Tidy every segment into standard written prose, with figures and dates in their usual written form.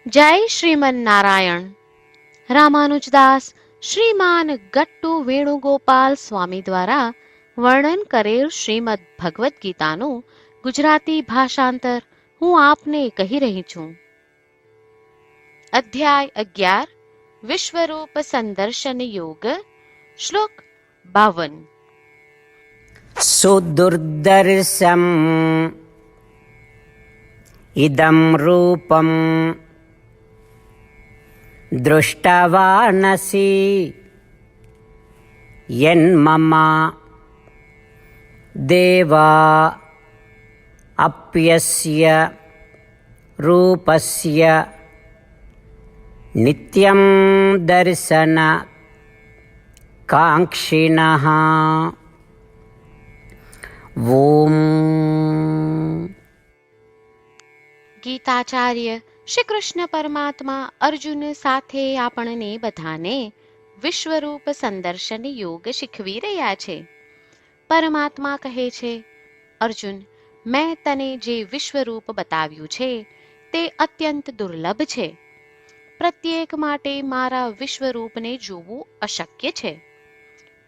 જય શ્રીમન નારાયણ. રામાનુજદાસ શ્રીમાન ગટ્ટુ વેણુગોપાલ સ્વામી દ્વારા વર્ણન કરેલ શ્રીમદ ભગવદ્ ગીતાનું ગુજરાતી ભાષાંતર હું આપને કહી રહી છું. અધ્યાય 11 વિશ્વરૂપ સંદર્શન યોગ. શ્લોક 52. સુદુર્દર્શમ ઇદં રૂપમ દૃષ્ટવાનસી યન્મમ દેવા અપ્યસ્ય રૂપસ્ય નિત્યં દર્શન કાંક્ષિણઃ. ઓમ. ગીતાચાર્ય શ્રી કૃષ્ણ પરમાત્મા અર્જુન સાથે આપણને બધાને વિશ્વરૂપ સંદર્શન યોગ શીખવી રહ્યા છે. પરમાત્મા કહે છે, અર્જુન, મેં તને જે વિશ્વરૂપ બતાવ્યું છે તે અત્યંત દુર્લભ છે. પ્રત્યેક માટે મારા વિશ્વરૂપને જોવું અશક્ય છે.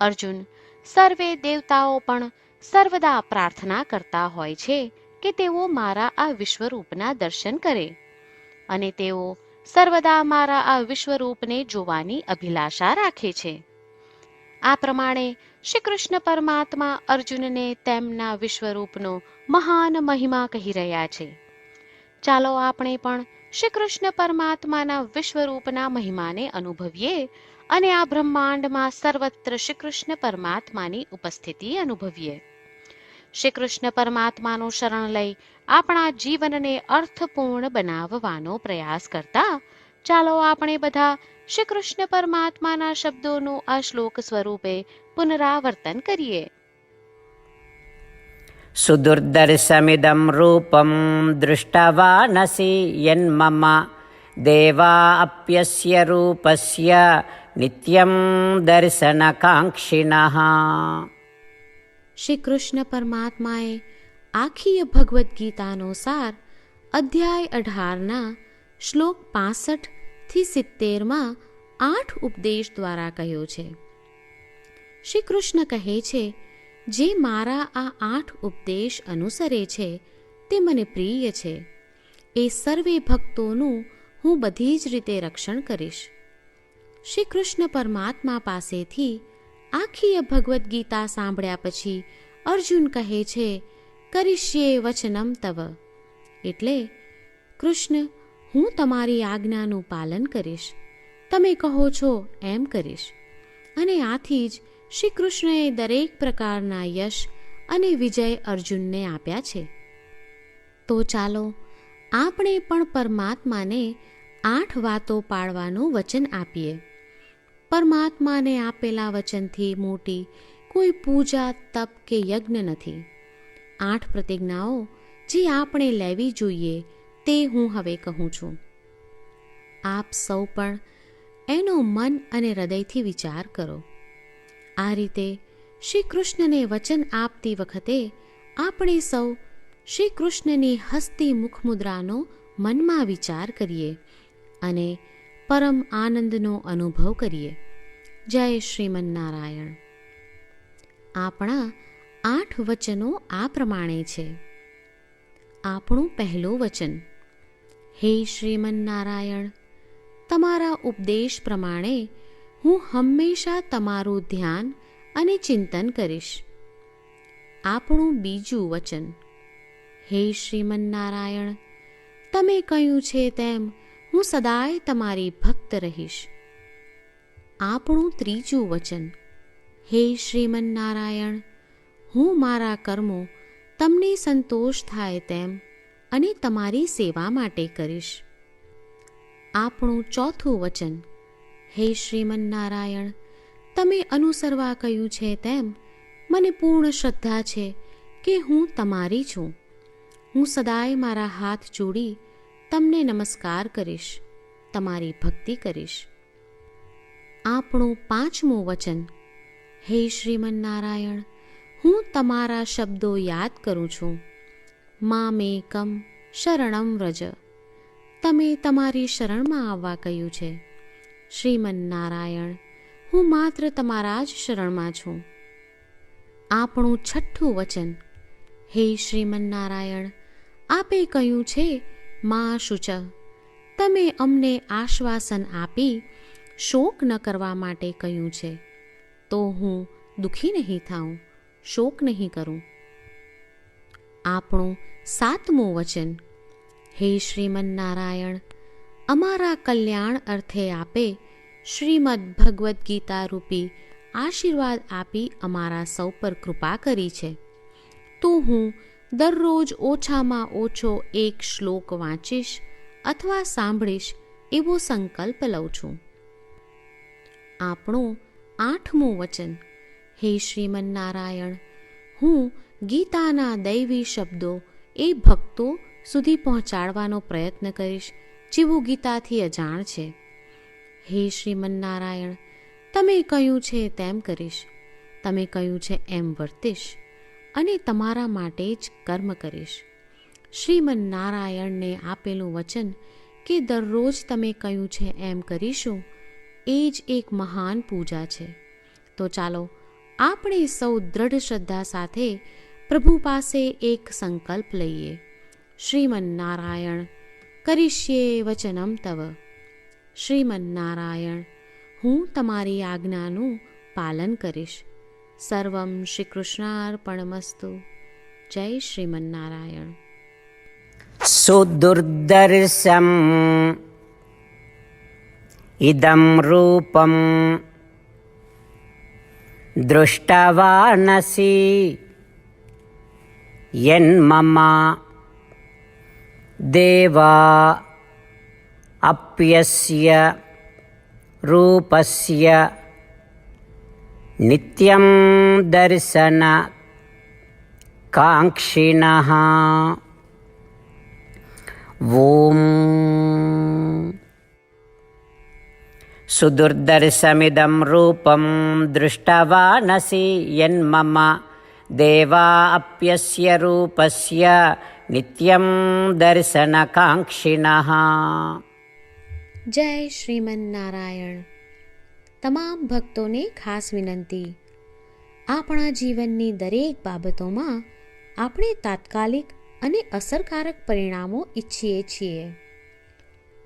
અર્જુન, સર્વે દેવતાઓ પણ સર્વદા પ્રાર્થના કરતા હોય છે કે તેઓ મારા આ વિશ્વરૂપના દર્શન કરે, અને તેઓ સર્વદા મારા આ વિશ્વરૂપને જોવાની અભિલાષા રાખે છે. આ પ્રમાણે શ્રી કૃષ્ણ પરમાત્મા અર્જુનને તેમના વિશ્વરૂપનો મહાન મહિમા કહી રહ્યા છે. ચાલો આપણે પણ શ્રી કૃષ્ણ પરમાત્માના વિશ્વરૂપના મહિમાને અનુભવીએ અને આ બ્રહ્માંડમાં સર્વત્ર શ્રી કૃષ્ણ પરમાત્માની ઉપસ્થિતિ અનુભવીએ. શ્રી કૃષ્ણ પરમાત્માનું શરણ લઈ આપણા જીવનને અર્થપૂર્ણ બનાવવાનો પ્રયાસ કરતા ચાલો આપણે બધા શ્રી કૃષ્ણ પરમાત્માના શબ્દોનું આ શ્લોક સ્વરૂપે પુનરાવર્તન કરીએ. સુદુર્દર્શમિદં રૂપમ દૃષ્ટવાનસી યન્મમ દેવા અપ્યસ્ય રૂપસ્ય નિત્યં દર્શનકાંક્ષિણઃ. શ્રી કૃષ્ણ પરમાત્માએ આખી ભગવદ્ ગીતાનો સાર અધ્યાય 18ના શ્લોક 65 થી 70માં 8 ઉપદેશ દ્વારા કહ્યો છે. શ્રી કૃષ્ણ કહે છે, જે મારા આ 8 ઉપદેશ અનુસરે છે તે મને પ્રિય છે. એ સર્વે ભક્તોનું હું બધી જ રીતે રક્ષણ કરીશ. શ્રી કૃષ્ણ પરમાત્મા પાસેથી આખી ભગવદ્ ગીતા સાંભળ્યા પછી અર્જુન કહે છે, કરીશ્યે વચનમ તવ, એટલે કૃષ્ણ, હું તમારી આજ્ઞાનું પાલન કરીશ, તમે કહો છો એમ કરીશ. અને આથી જ શ્રી કૃષ્ણએ દરેક પ્રકારના યશ અને વિજય અર્જુનને આપ્યા છે. તો ચાલો આપણે પણ પરમાત્માને 8 વાતો પાળવાનું વચન આપીએ. પરમાત્માને આપેલા વચનથી મોટી કોઈ પૂજા, તપ કે યજ્ઞ નથી. 8 પ્રતિજ્ઞાઓ જે આપણે લેવી જોઈએ તે હું હવે કહું છું. આપ સૌ પણ એનો મન અને હૃદયથી વિચાર કરો. આ રીતે શ્રી કૃષ્ણને વચન આપતી વખતે આપણે સૌ શ્રી કૃષ્ણની હસતી મુખમુદ્રાનો મનમાં વિચાર કરીએ અને પરમ આનંદનો અનુભવ કરીએ. જય શ્રીમન નારાયણ. આપણા 8 વચનો આ પ્રમાણે છે. આપણું પહેલું વચન, હે શ્રીમન નારાયણ, તમારા ઉપદેશ પ્રમાણે હું હંમેશા તમારું ધ્યાન અને ચિંતન કરીશ. આપણું બીજું વચન, હે શ્રીમન નારાયણ, તમે કહ્યું છે તેમ હું સદાય તમારી ભક્ત રહીશ. આપણું ત્રીજું વચન, હે શ્રીમન નારાયણ, હું મારા કર્મો તમને સંતોષ થાય તેમ અને તમારી સેવા માટે કરીશ. આપણું ચોથું વચન, હે શ્રીમન નારાયણ, તમે અનુસરવા કહ્યું છે તેમ મને પૂર્ણ શ્રદ્ધા છે કે હું તમારી છું. હું સદાય મારા હાથ જોડી તમને નમસ્કાર કરીશ, તમારી ભક્તિ કરીશ. આપણું પાંચમું વચન, હે શ્રીમન નારાયણ, હું તમારા શબ્દો યાદ કરું છું. મામેકમ શરણમ વ્રજ, તમે તમારી શરણમાં આવવા કહ્યું છે. શ્રીમન્નારાયણ, હું માત્ર તમારા જ શરણમાં છું. આપણું છઠ્ઠું વચન. હે શ્રીમન્નારાયણ, આપે કહ્યું છે મા શુચ, તમે અમને આશ્વાસન આપી શોક ન કરવા માટે કહ્યું છે, તો હું દુઃખી નહીં થાઉં, શોક નહીં કરું. આપણું સાતમું વચન. હે શ્રીમન્નારાયણ, અમારા કલ્યાણ અર્થે આપે શ્રીમદ્ ભગવદ્ ગીતા રૂપી આશીર્વાદ આપી અમારા સૌ પર કૃપા કરી છે, તો હું દરરોજ ઓછામાં ઓછો એક શ્લોક વાંચીશ અથવા સાંભળીશ એવો સંકલ્પ લઉં છું. આપણું આઠમું વચન. હે શ્રીમન્નારાયણ, હું ગીતાના દૈવી શબ્દો એ ભક્તો સુધી પહોંચાડવાનો પ્રયત્ન કરીશ જેઓ ગીતાથી અજાણ છે. હે શ્રીમન્નારાયણ, તમે કહ્યું છે તેમ કરીશ, તમે કહ્યું છે એમ વર્તીશ અને તમારા માટે જ કર્મ કરીશ. શ્રીમન્નારાયણને આપેલું વચન કે દરરોજ તમે કહ્યું છે એમ કરીશું, એ જ એક મહાન પૂજા છે. તો ચાલો આપણે સૌ દ્રઢ શ્રદ્ધા સાથે પ્રભુ પાસે એક સંકલ્પ લઈએ. શ્રીમન્નારાયણ, કરીશ્યે વચનમ તવ. શ્રીમન્નારાયણ, હું તમારી આજ્ઞાનું પાલન કરીશ. સર્વમ શ્રી કૃષ્ણાર્પણમસ્તુ. જય શ્રીમન્નારાયણ. સુદુર્દર્શમ ઇદં રૂપમ દૃષ્ટવાનસી યન્મમ દેવા અપ્યસ્ય રૂપસ્ય નિત્યં દર્શન કાંક્ષિણઃ. ઓમ સુદુર્દર્શમિદં રૂપમ દૃષ્ટવાનસી યન્મમ દેવા અપ્યસ્ય રૂપસ્ય નિત્યં દર્શન કાંક્ષિણઃ. જય શ્રીમન્નારાયણ. તમામ ભક્તોને ખાસ વિનંતી. આપણા જીવનની દરેક બાબતોમાં આપણે તાત્કાલિક અને અસરકારક પરિણામો ઈચ્છીએ છીએ.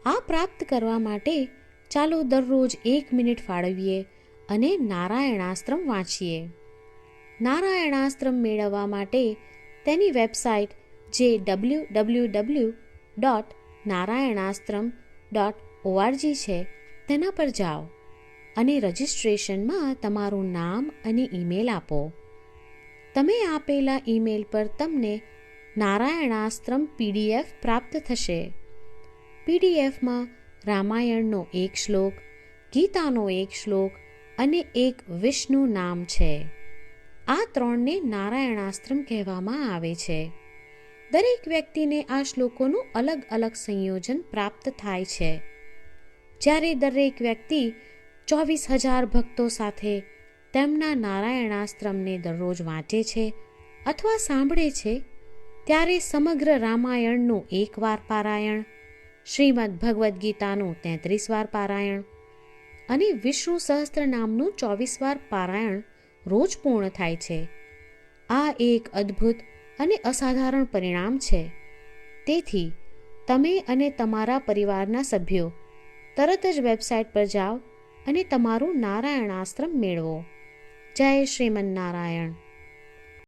આ પ્રાપ્ત કરવા માટે ચાલો દરરોજ 1 મિનિટ ફાળવીએ અને નારાયણાસ્ત્રમ વાંચીએ. નારાયણાસ્ત્રમ મેળવવા માટે તેની વેબસાઇટ જે www.narayanaastram.org છે તેના પર જાઓ અને રજિસ્ટ્રેશનમાં તમારું નામ અને ઈમેલ આપો. તમે આપેલા ઈમેલ પર તમને નારાયણાસ્ત્રમ PDF પ્રાપ્ત થશે. PDFમાં રામાયણનો 1 શ્લોક, ગીતાનો 1 શ્લોક અને એક વિષ્ણુ નામ છે. આ 3ને નારાયણાસ્ત્રમ કહેવામાં આવે છે. દરેક વ્યક્તિને આ શ્લોકોનું અલગ અલગ સંયોજન પ્રાપ્ત થાય છે. જ્યારે દરેક વ્યક્તિ 24,000 ભક્તો સાથે તેમના નારાયણાસ્ત્રમને દરરોજ વાંચે છે અથવા સાંભળે છે, ત્યારે સમગ્ર રામાયણનું 1 વાર પારાયણ, શ્રીમદ્ ભગવદ્ ગીતાનું 33 વાર પારાયણ અને વિષ્ણુ સહસ્ત્ર નામનું 24 વાર પારાયણ રોજ પૂર્ણ થાય છે. આ એક અદ્ભુત અને અસાધારણ પરિણામ છે. તેથી તમે અને તમારા પરિવારના સભ્યો તરત જ વેબસાઇટ પર જાઓ અને તમારું નારાયણાસ્ત્રમ મેળવો. જય શ્રીમન્નારાયણ.